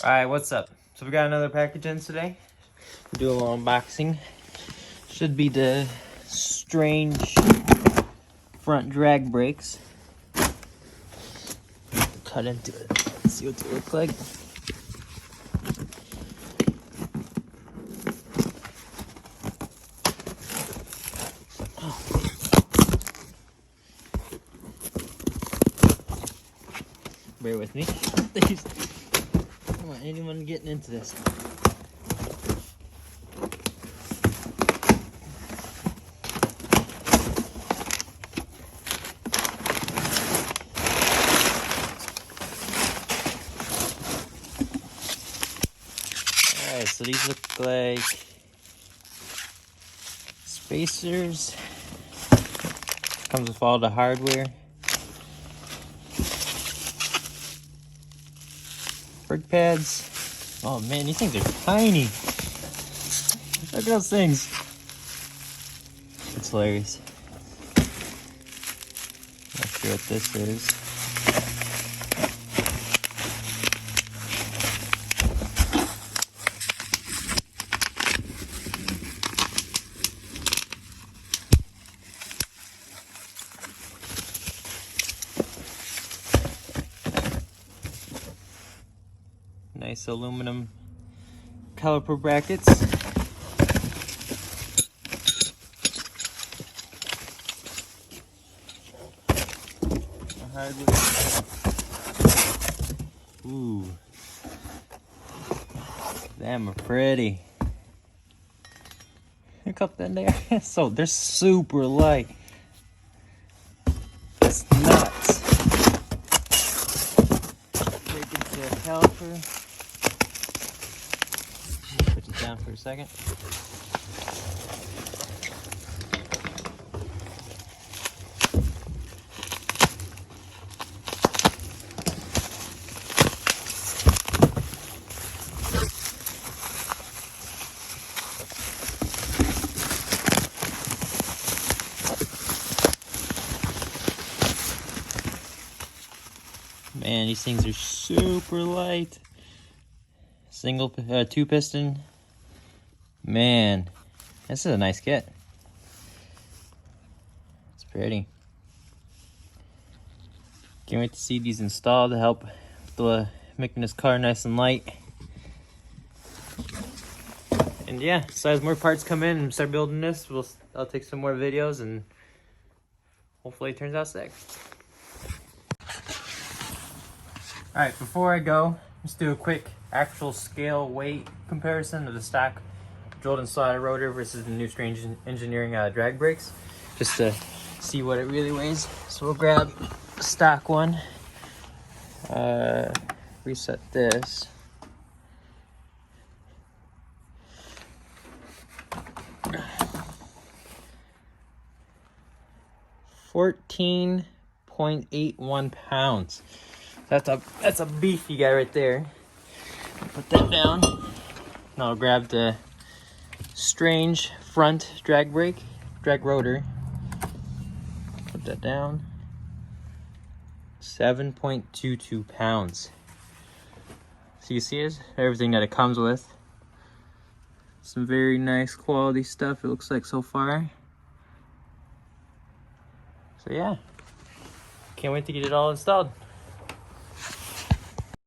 Alright, what's up? So we got another package in today. Do a little unboxing. Should be the strange front drag brakes. Cut into it. Let's see what they look like. Bear with me. Come on, anyone getting into this? Alright, so these look like spacers. Comes with all the hardware. Brake pads. Oh man, these things are tiny. Look at those things. It's hilarious. Not sure what this is. Nice aluminum caliper brackets. Hardware. Ooh, them are pretty. Look up in there. So they're super light. It's nuts. Break into a caliper. Put it down for a second. Man, these things are super light. Two piston. Man, this is a nice kit. It's pretty. Can't wait to see these installed to help with making this car nice and light. And yeah, so as more parts come in and start building this, I'll take some more videos and hopefully it turns out sick. Alright, before I go, let's do a quick actual scale weight comparison of the stock drilled and slotted rotor versus the new Strange Engineering drag brakes, just to see what it really weighs. So we'll grab the stock one, reset this. £14.81. That's a beefy guy right there. Put that down. Now I'll grab the Strange front drag rotor. Put that down. 7.22 pounds. So you see it? Everything that it comes with. Some very nice quality stuff it looks like so far. So yeah. Can't wait to get it all installed.